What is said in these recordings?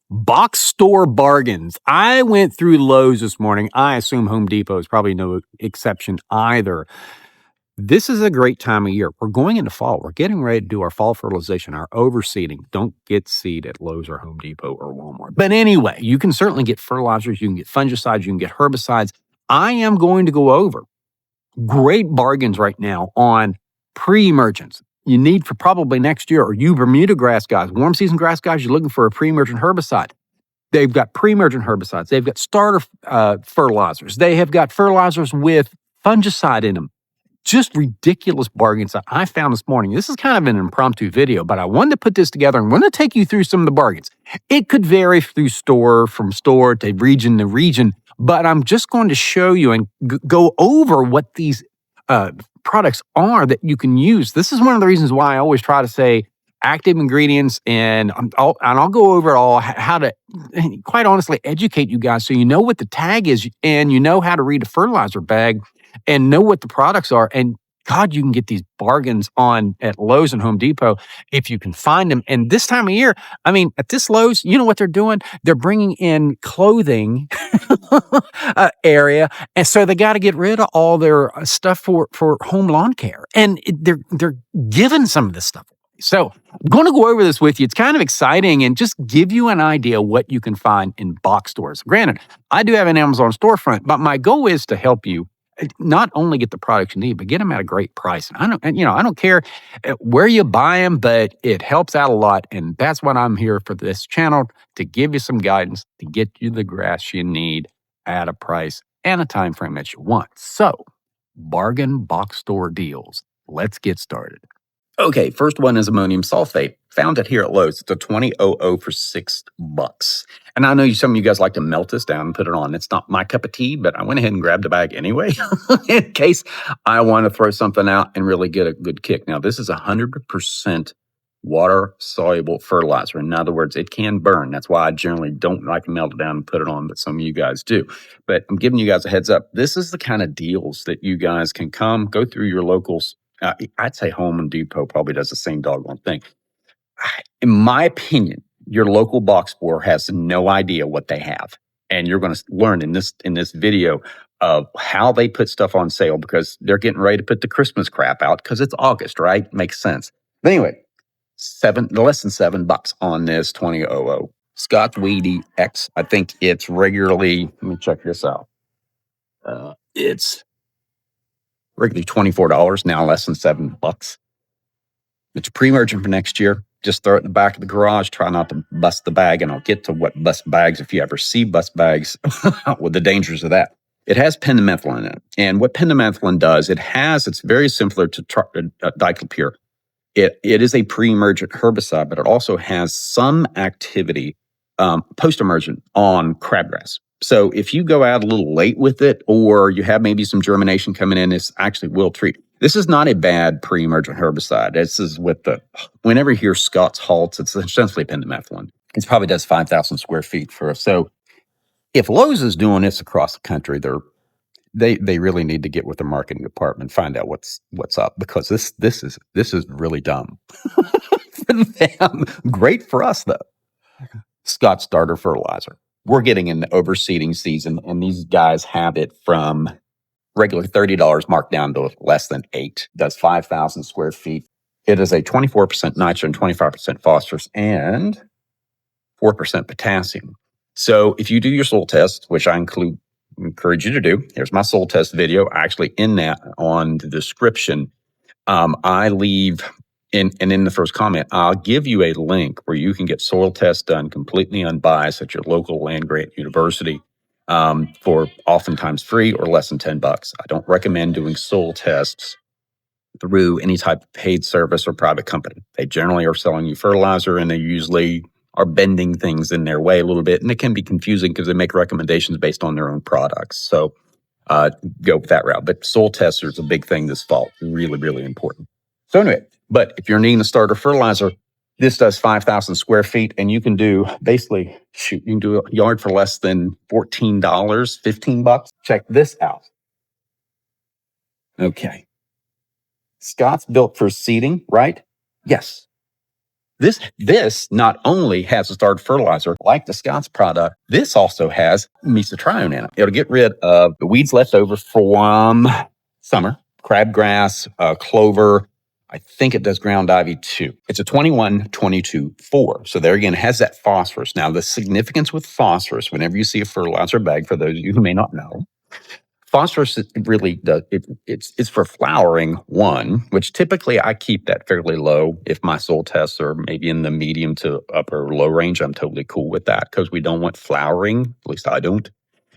Box store bargains. I went through Lowe's this morning. I assume Home Depot is probably no exception either. This is a great time of year. We're going into fall. We're getting ready to do our fall fertilization, our overseeding. Don't get seed at Lowe's or Home Depot or Walmart. But anyway, you can certainly get fertilizers. You can get fungicides. You can get herbicides. I am going to go over great bargains right now on pre-emergents you need for probably next year, or you Bermuda grass guys, warm season grass guys, you're looking for a pre-emergent herbicide. They've got pre-emergent herbicides. They've got starter fertilizers. They have got fertilizers with fungicide in them. Just ridiculous bargains that I found this morning. This is kind of an impromptu video, but I wanted to put this together and want to take you through some of the bargains. It could vary from store to region, but I'm just going to show you and go over what these products are that you can use. This is one of the reasons why I always try to say active ingredients, and I'll go over it all, how to, quite honestly, educate you guys so you know what the tag is and you know how to read a fertilizer bag and know what the products are. And God, you can get these bargains at Lowe's and Home Depot if you can find them. And this time of year, I mean, at this Lowe's, you know what they're doing? They're bringing in clothing area, and so they got to get rid of all their stuff for home lawn care, and they're giving some of this stuff away. So I'm going to go over this with you. It's kind of exciting and just give you an idea what you can find in box stores. Granted, I do have an Amazon storefront, but my goal is to help you not only get the products you need, but get them at a great price. And I don't care where you buy them, but it helps out a lot. And that's what I'm here for this channel, to give you some guidance, to get you the grass you need at a price and a time frame that you want. So, bargain box store deals. Let's get started. Okay, first one is ammonium sulfate. Found it here at Lowe's. It's a 2000 for $6. And I know some of you guys like to melt this down and put it on. It's not my cup of tea, but I went ahead and grabbed a bag anyway in case I want to throw something out and really get a good kick. Now, this is 100% water-soluble fertilizer. In other words, it can burn. That's why I generally don't like to melt it down and put it on, but some of you guys do. But I'm giving you guys a heads up. This is the kind of deals that you guys can go through your locals. I'd say Home Depot probably does the same doggone thing. In my opinion, your local box store has no idea what they have. And you're going to learn in this video of how they put stuff on sale, because they're getting ready to put the Christmas crap out because it's August, right? Makes sense. But anyway, less than $7 on this 2000. Scotch Weedy X. I think it's regularly, let me check this out. It's regularly $24, now less than $7. It's pre-emergent for next year. Just throw it in the back of the garage. Try not to bust the bag, and I'll get to what bust bags, if you ever see bust bags, with the dangers of that. It has pendimethalin in it. And what pendimethalin does, it's very similar to diclopyr. It is a pre-emergent herbicide, but it also has some activity post-emergent on crabgrass. So if you go out a little late with it, or you have maybe some germination coming in, this actually will treat. This is not a bad pre-emergent herbicide. This is whenever you hear Scott's Haltz, it's essentially pendimethalin. It probably does 5,000 square feet for us. So if Lowe's is doing this across the country, they really need to get with the marketing department, find out what's up, because this is really dumb for them. Great for us though. Scott Starter Fertilizer. We're getting in the overseeding season, and these guys have it from regular $30 marked down to less than $8. Does 5,000 square feet. It is a 24% nitrogen, 25% phosphorus, and 4% potassium. So if you do your soil test, which I encourage you to do, here's my soil test video. Actually, in that, on the description, I leave, in the first comment, I'll give you a link where you can get soil tests done completely unbiased at your local land-grant university. For oftentimes free or less than $10. I don't recommend doing soil tests through any type of paid service or private company. They generally are selling you fertilizer, and they usually are bending things in their way a little bit, and it can be confusing because they make recommendations based on their own products. So go that route. But soil tests is a big thing this fall. Really, really important. So anyway, but if you're needing a starter fertilizer, this does 5,000 square feet, and you can do you can do a yard for less than $14, $15. Check this out. Okay. Scott's built for seeding, right? Yes. This not only has a starter fertilizer like the Scott's product, this also has mesotrione in it. It'll get rid of the weeds left over from summer, crabgrass, clover. I think it does ground ivy too. It's a 21-22-4. So there again, it has that phosphorus. Now, the significance with phosphorus, whenever you see a fertilizer bag, for those of you who may not know, phosphorus really does it's for flowering, one, which typically I keep that fairly low. If my soil tests are maybe in the medium to upper low range, I'm totally cool with that because we don't want flowering, at least I don't,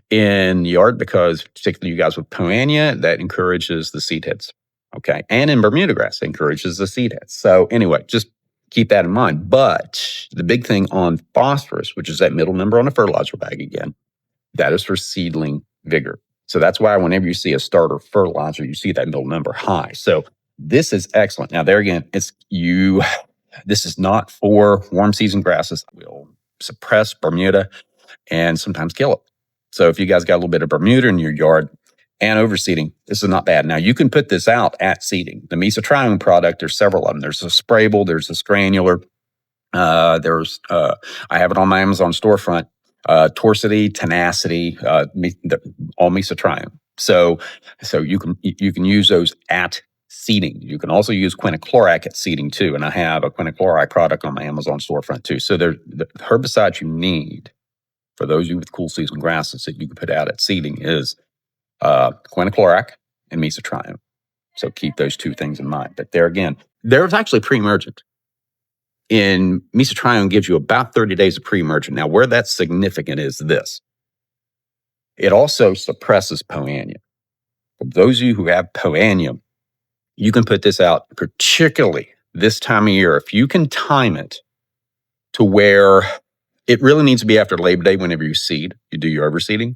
in the yard, because particularly you guys with Poania, that encourages the seed heads. Okay. And in Bermuda grass, it encourages the seed heads. So anyway, just keep that in mind. But the big thing on phosphorus, which is that middle number on the fertilizer bag again, that is for seedling vigor. So that's why whenever you see a starter fertilizer, you see that middle number high. So this is excellent. Now there again, this is not for warm season grasses. It will suppress Bermuda and sometimes kill it. So if you guys got a little bit of Bermuda in your yard and overseeding, this is not bad. Now you can put this out at seeding. The mesotrione product, there's several of them. There's a sprayable, there's a granular. I have it on my Amazon storefront. Torcity, tenacity, all mesotrione. So you can use those at seeding. You can also use quinaclorac at seeding too. And I have a quinaclorac product on my Amazon storefront too. So the herbicides you need for those of you with cool season grasses that you can put out at seeding is quinaclorac and mesotrione. So keep those two things in mind. But there again, there's actually pre-emergent. In mesotrione gives you about 30 days of pre-emergent. Now, where that's significant is this. It also suppresses Poania. For those of you who have Poania, you can put this out, particularly this time of year. If you can time it to where it really needs to be after Labor Day whenever you seed, you do your overseeding.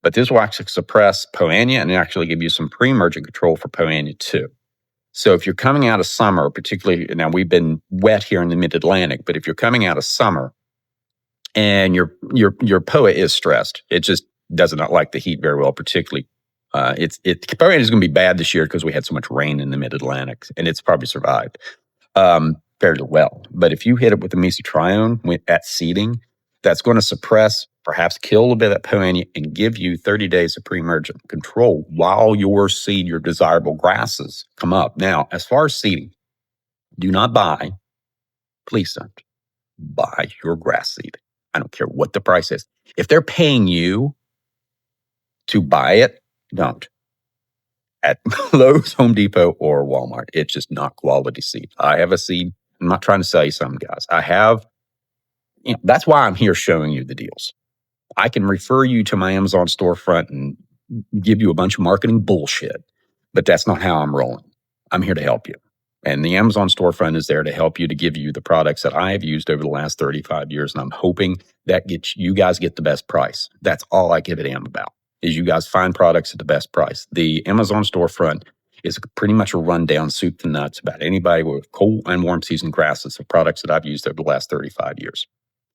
But this will actually suppress Poania and actually give you some pre-emergent control for Poania too. So if you're coming out of summer, particularly, now we've been wet here in the mid-Atlantic, but if you're coming out of summer and your POA is stressed, it just does not like the heat very well, particularly. Poania is going to be bad this year because we had so much rain in the mid-Atlantic, and it's probably survived fairly well. But if you hit it with the mesotrione at seeding, that's going to suppress, perhaps kill a bit of that Poania and give you 30 days of pre-emergent control while your desirable grasses come up. Now, as far as seeding, please don't buy your grass seed. I don't care what the price is. If they're paying you to buy it, don't. At Lowe's, Home Depot, or Walmart, it's just not quality seed. I have a seed. I'm not trying to sell you something, guys. That's why I'm here showing you the deals. I can refer you to my Amazon storefront and give you a bunch of marketing bullshit, but that's not how I'm rolling. I'm here to help you. And the Amazon storefront is there to help you, to give you the products that I have used over the last 35 years. And I'm hoping that you guys get the best price. That's all I give a damn about, is you guys find products at the best price. The Amazon storefront is pretty much a rundown soup to nuts about anybody with cold and warm season grasses of products that I've used over the last 35 years.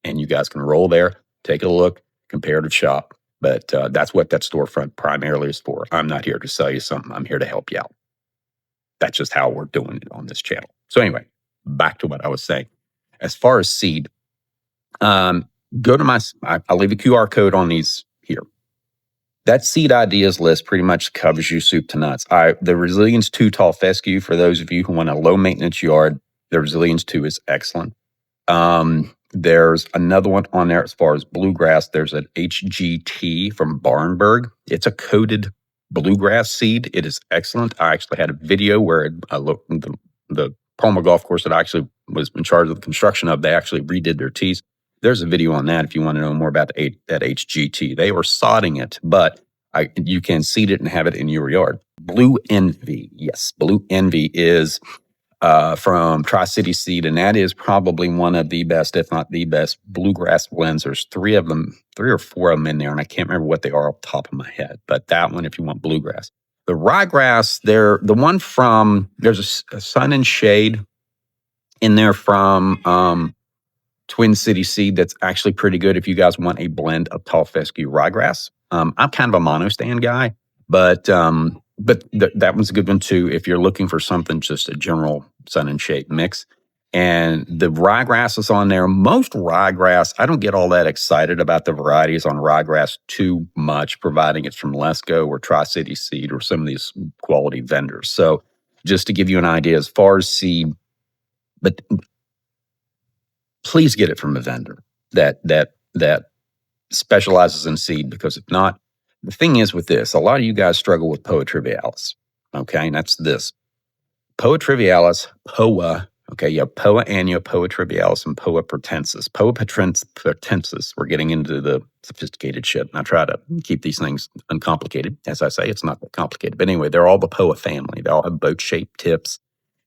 And you guys can roll there, take a look, comparative shop. But that's what that storefront primarily is for. I'm not here to sell you something. I'm here to help you out. That's just how we're doing it on this channel. So anyway, back to what I was saying. As far as seed, go to I'll leave a QR code on these here. That seed ideas list pretty much covers you soup to nuts. The Resilience 2 tall fescue, for those of you who want a low maintenance yard, the Resilience 2 is excellent. There's another one on there as far as bluegrass. There's an HGT from Barnberg. It's a coated bluegrass seed. It is excellent. I actually had a video where I looked at the Palmer Golf Course that I actually was in charge of the construction of. They actually redid their tees. There's a video on that if you want to know more about that HGT. They were sodding it, but you can seed it and have it in your yard. Blue Envy. Yes, Blue Envy is from Tri-City Seed, and that is probably one of the best, if not the best, bluegrass blends. There's three or four of them in there, and I can't remember what they are off the top of my head. But that one, if you want bluegrass. The ryegrass, the one from, there's a Sun and Shade in there from Twin City Seed that's actually pretty good if you guys want a blend of tall fescue ryegrass. I'm kind of a monostand guy, but that one's a good one too if you're looking for something, just a general Sun and Shade mix. And the ryegrass is on there. Most ryegrass, I don't get all that excited about the varieties on ryegrass too much, providing it's from Lesco or Tri-City Seed or some of these quality vendors. So just to give you an idea as far as seed, but please get it from a vendor that specializes in seed, because if not, the thing is with this, a lot of you guys struggle with Poa trivialis. Okay, and that's this. Poa trivialis, Poa, okay, you have Poa annua, Poa trivialis, and Poa pratensis. Poa pratensis, we're getting into the sophisticated shit, and I try to keep these things uncomplicated. As I say, it's not that complicated. But anyway, they're all the Poa family. They all have boat-shaped tips,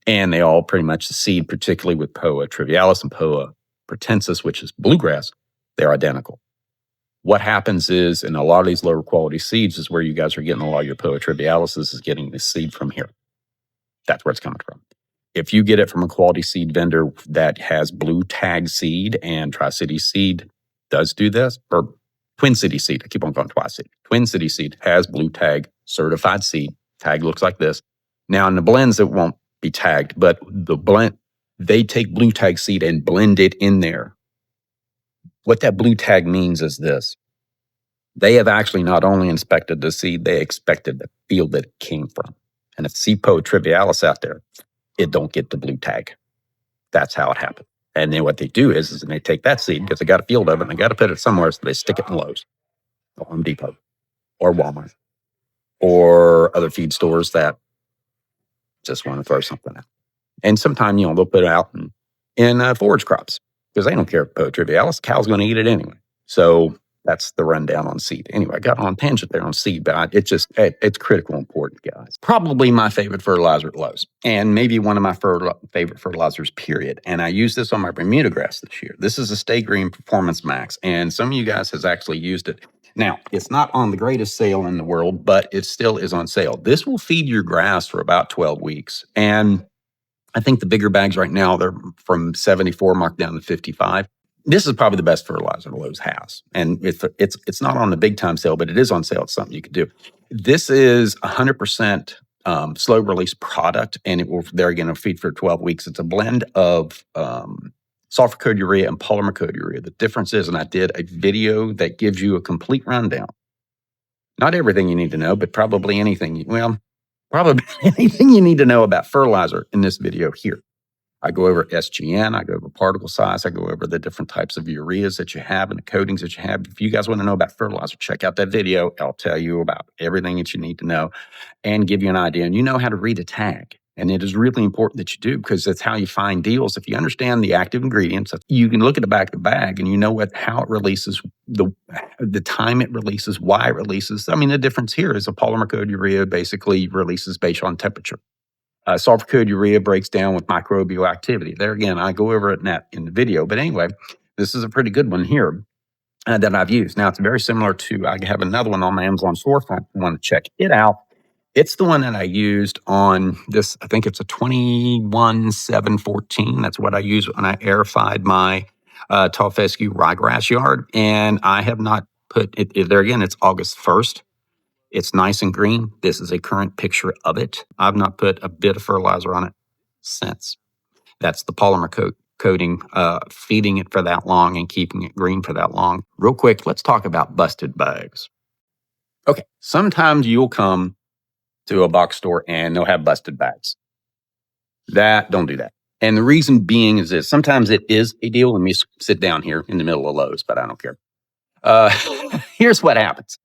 and they all pretty much seed, particularly with Poa trivialis and Poa pratensis, which is bluegrass, they're identical. What happens is, in a lot of these lower quality seeds is where you guys are getting a lot of your Poa trivialis is getting the seed from here. That's where it's coming from. If you get it from a quality seed vendor that has blue tag seed, and Tri-City Seed does do this, or Twin City Seed, I keep on going Tri-City. Twin City Seed has blue tag certified seed. Tag looks like this. Now in the blends, it won't be tagged, but the blend, they take blue tag seed and blend it in there. What that blue tag means is this. They have actually not only inspected the seed, they inspected the field that it came from. And if see Poa trivialis out there, it don't get the blue tag. That's how it happened. And then what they do is they take that seed, because they got a field of it, and they got to put it somewhere, so they stick it in Lowe's or Home Depot or Walmart or other feed stores that just want to throw something out. And sometimes, they'll put it out in forage crops, because they don't care if Poa trivialis, cow's going to eat it anyway. So that's the rundown on seed. Anyway, I got on a tangent there on seed, but it's critical important, guys. Probably my favorite fertilizer at Lowe's, and maybe one of my favorite fertilizers, period. And I used this on my Bermuda grass this year. This is a Stay Green Performance Max, and some of you guys has actually used it. Now, it's not on the greatest sale in the world, but it still is on sale. This will feed your grass for about 12 weeks. And I think the bigger bags right now, they're from 74 marked down to 55. This is probably the best fertilizer Lowe's has. And it's not on the big time sale, but it is on sale. It's something you could do. This is 100% slow release product, and they're going to feed for 12 weeks. It's a blend of sulfur coated urea and polymer coated urea. The difference is, and I did a video that gives you a complete rundown. Not everything you need to know, but probably anything you need to know about fertilizer in this video here. I go over SGN, I go over particle size, I go over the different types of ureas that you have and the coatings that you have. If you guys want to know about fertilizer, check out that video. I'll tell you about everything that you need to know and give you an idea. And you know how to read a tag. And it is really important that you do, because that's how you find deals. If you understand the active ingredients, you can look at the back of the bag and you know how it releases, the time it releases, why it releases. I mean, the difference here is a polymer coated urea basically releases based on temperature. Sulfur coated urea breaks down with microbial activity. There again, I go over it in the video. But anyway, this is a pretty good one here that I've used. Now, it's very similar to, I have another one on my Amazon storefront. You want to check it out. It's the one that I used on this, I think it's a 21-714. That's what I use when I aerified my tall fescue ryegrass yard. And I have not put it there again. It's August 1st. It's nice and green. This is a current picture of it. I've not put a bit of fertilizer on it since. That's the polymer coating, feeding it for that long and keeping it green for that long. Real quick, let's talk about busted bags. Okay, sometimes you'll come to a box store and they'll have busted bags. Don't do that. And the reason being is this. Sometimes it is a deal. Let me sit down here in the middle of Lowe's, but I don't care. Here's what happens.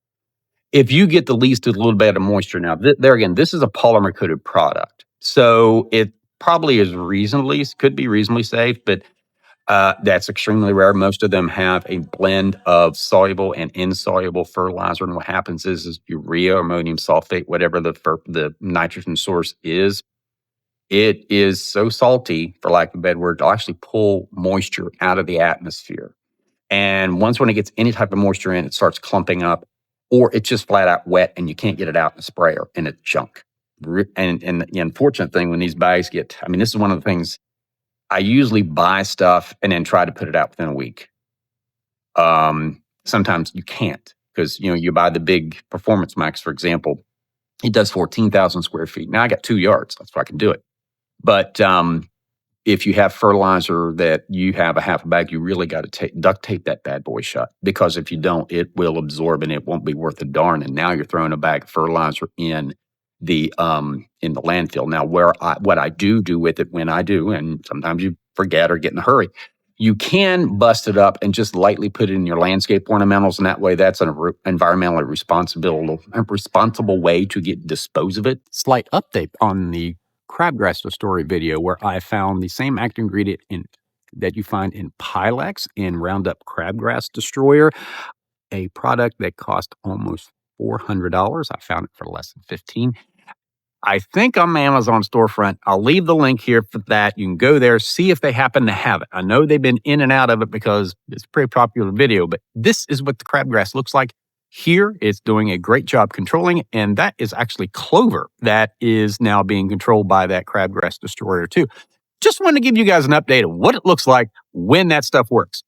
If you get the least a little bit of moisture now, there again, this is a polymer coated product. So it probably could be reasonably safe, but that's extremely rare. Most of them have a blend of soluble and insoluble fertilizer. And what happens is urea, ammonium sulfate, whatever the nitrogen source is, it is so salty, for lack of a better word, it'll actually pull moisture out of the atmosphere. And when it gets any type of moisture in, it starts clumping up, or it's just flat out wet and you can't get it out in a sprayer and it's junk. And the unfortunate thing when these bags this is one of the things, I usually buy stuff and then try to put it out within a week. Sometimes you can't, because, you buy the big Performance Max, for example, it does 14,000 square feet. Now I got 2 yards, that's why I can do it. But if you have fertilizer that you have a half a bag, you really got to duct tape that bad boy shut, because if you don't, it will absorb and it won't be worth a darn. And now you're throwing a bag of fertilizer in the landfill. Now, what I do with it when I do, and sometimes you forget or get in a hurry, you can bust it up and just lightly put it in your landscape ornamentals, and that way that's an environmentally responsible way to dispose of it. Slight update on the crabgrass story video, where I found the same active ingredient that you find in Pilex in Roundup Crabgrass Destroyer, a product that cost almost $400. I found it for less than $15. I think on my Amazon storefront. I'll leave the link here for that. You can go there, see if they happen to have it. I know they've been in and out of it because it's a pretty popular video, but this is what the crabgrass looks like. Here, it's doing a great job controlling it, and that is actually clover that is now being controlled by that crabgrass destroyer too. Just wanted to give you guys an update of what it looks like when that stuff works.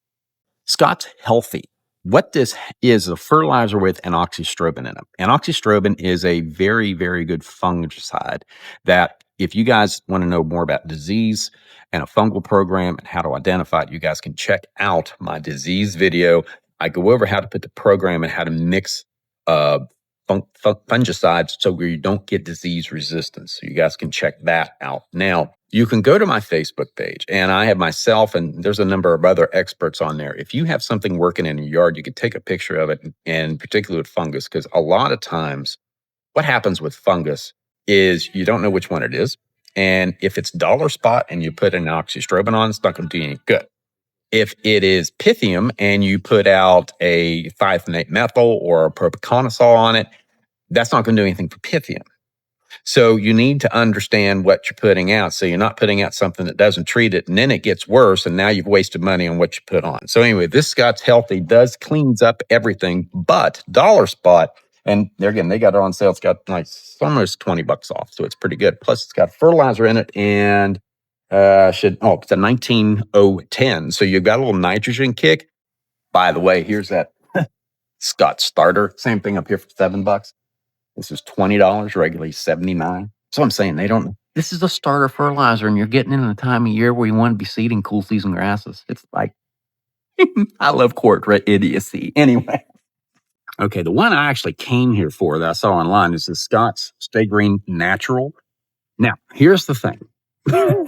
Scott's Healthy. What this is a fertilizer with anoxystrobin in it. Anoxystrobin is a very, very good fungicide that, if you guys want to know more about disease and a fungal program and how to identify it, you guys can check out my disease video. I go over how to put the program and how to mix fungicides so where you don't get disease resistance. So you guys can check that out. Now, you can go to my Facebook page, and I have myself, and there's a number of other experts on there. If you have something working in your yard, you could take a picture of it, and particularly with fungus, because a lot of times what happens with fungus is you don't know which one it is. And if it's dollar spot and you put an oxystrobin on, it's not going to do any good. If it is pythium and you put out a thiophanate methyl or a propiconazole on it, that's not going to do anything for pythium. So you need to understand what you're putting out, so you're not putting out something that doesn't treat it, and then it gets worse, and now you've wasted money on what you put on. So anyway, this Scott's Healthy cleans up everything, but Dollar Spot, and there again, they got it on sale. It's got like almost $20 off, so it's pretty good. Plus, it's got fertilizer in it, and it's a 19010. So you've got a little nitrogen kick. By the way, here's that Scott starter. Same thing up here for $7. This is $20, regularly $79. So I'm saying this is a starter fertilizer, and you're getting in a time of year where you want to be seeding cool season grasses. It's like, I love corporate idiocy. Anyway. Okay, the one I actually came here for that I saw online is the Scott's Stay Green Natural. Now, here's the thing. A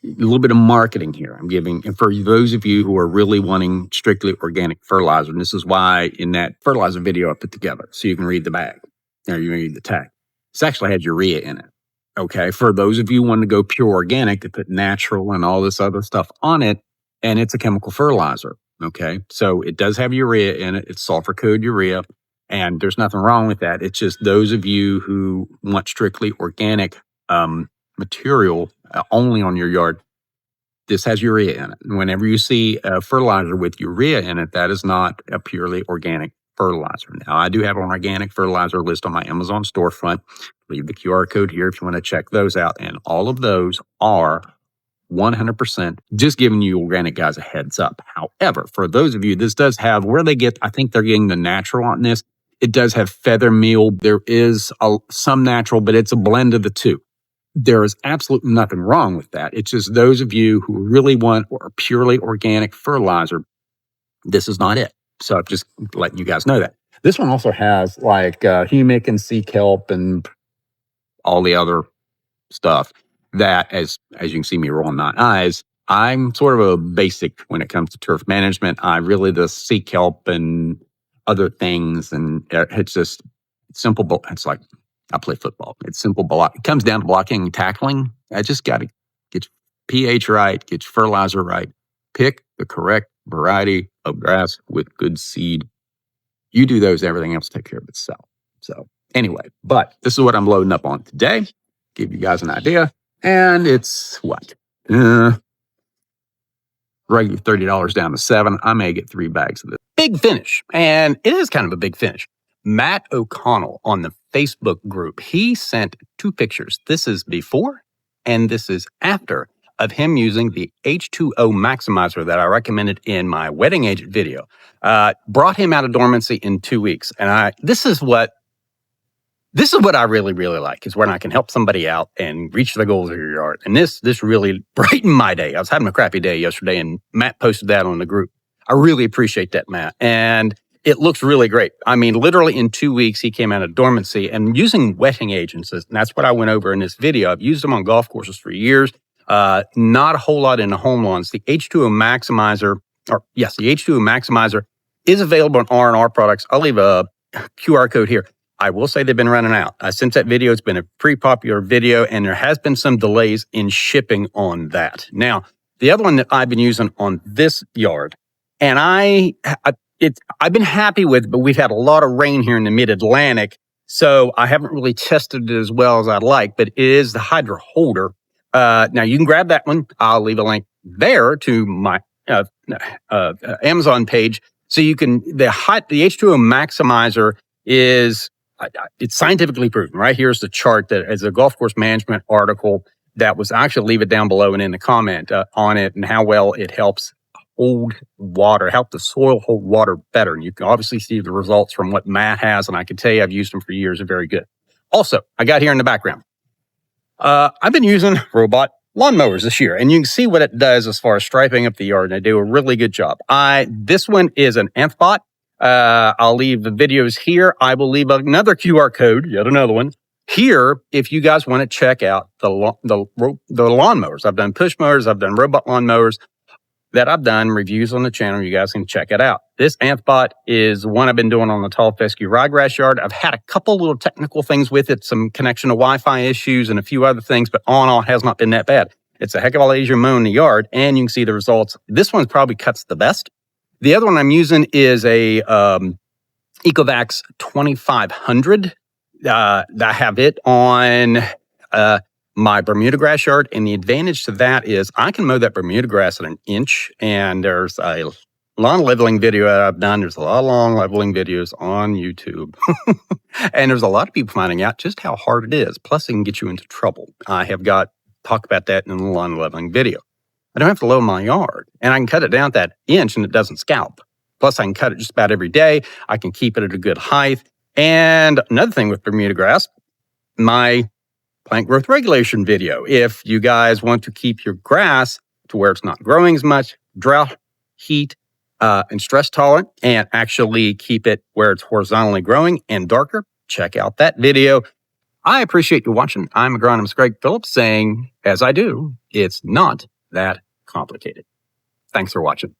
little bit of marketing here I'm giving, and for those of you who are really wanting strictly organic fertilizer, and this is why in that fertilizer video I put together, so you can read the bag, or you can read the tag. This actually has urea in it. Okay, for those of you who want to go pure organic, they put natural and all this other stuff on it, and it's a chemical fertilizer. Okay, so it does have urea in it. It's sulfur-coated urea, and there's nothing wrong with that. It's just those of you who want strictly organic material only on your yard, this has urea in it. Whenever you see a fertilizer with urea in it, that is not a purely organic fertilizer. Now, I do have an organic fertilizer list on my Amazon storefront. Leave the QR code here if you want to check those out. And all of those are 100%, just giving you organic guys a heads up. However, for those of you, this does have I think they're getting the natural on this. It does have feather meal. There is some natural, but it's a blend of the two. There is absolutely nothing wrong with that. It's just those of you who really want a purely organic fertilizer, this is not it. So I'm just letting you guys know that. This one also has like humic and sea kelp and all the other stuff that, as you can see me rolling my eyes, I'm sort of a basic when it comes to turf management. The sea kelp and other things, and it's just simple. It's like, I play football. It's simple block. It comes down to blocking and tackling. I just got to get your pH right, get your fertilizer right, pick the correct variety of grass with good seed. You do those, everything else take care of itself. So anyway, but this is what I'm loading up on today. Give you guys an idea. And it's what? Regular $30 down to $7. I may get 3 bags of this. Big finish. And it is kind of a big finish. Matt O'Connell on the Facebook group, he sent 2 pictures. This is before and this is after of him using the H2O maximizer that I recommended in my wedding agent video. Brought him out of dormancy in 2 weeks. And this is what This is what I really, really like, is when I can help somebody out and reach the goals of your yard. And this really brightened my day. I was having a crappy day yesterday, and Matt posted that on the group. I really appreciate that, Matt. And it looks really great. I mean, literally in 2 weeks, he came out of dormancy and using wetting agents. And that's what I went over in this video. I've used them on golf courses for years. Not a whole lot in the home lawns. The H2O Maximizer, the H2O Maximizer is available on R&R products. I'll leave a QR code here. I will say they've been running out. Since that video, it's been a pretty popular video, and there has been some delays in shipping on that. Now, the other one that I've been using on this yard, and I've been happy with, but we've had a lot of rain here in the mid-Atlantic, so I haven't really tested it as well as I'd like, but it is the Hydra Holder. Now, you can grab that one. I'll leave a link there to my Amazon page. So you can, the H2O Maximizer is, it's scientifically proven. Right here's the chart that is a golf course management article that was actually, leave it down below and in the comment on it, and how well it helps hold water, help the soil hold water better. And you can obviously see the results from what Matt has, and I can tell you I've used them for years. They're very good. Also, I got here in the background, I've been using robot lawnmowers this year, and you can see what it does as far as striping up the yard, and they do a really good job. This one is an Anthbot. I'll leave the videos here. I will leave another QR code, yet another one, here if you guys want to check out the lawnmowers. I've done push mowers, I've done robot lawnmowers that I've done reviews on the channel. You guys can check it out. This Anthbot is one I've been doing on the tall fescue ryegrass yard. I've had a couple little technical things with it, some connection to Wi-Fi issues and a few other things, but all in all, it has not been that bad. It's a heck of a lot easier mowing the yard, and you can see the results. This one probably cuts the best. The other one I'm using is a Ecovacs 2500. I have it on my Bermuda grass yard, and the advantage to that is I can mow that Bermuda grass at 1 inch, and there's a lawn leveling video that I've done. There's a lot of lawn leveling videos on YouTube, and there's a lot of people finding out just how hard it is. Plus, it can get you into trouble. I have talk about that in the lawn leveling video. I don't have to level my yard, and I can cut it down that inch, and it doesn't scalp. Plus, I can cut it just about every day. I can keep it at a good height. And another thing with Bermuda grass, my plant growth regulation video. If you guys want to keep your grass to where it's not growing as much, drought, heat, and stress tolerant, and actually keep it where it's horizontally growing and darker, check out that video. I appreciate you watching. I'm agronomist Greg Phillips saying, as I do, it's not that complicated. Thanks for watching.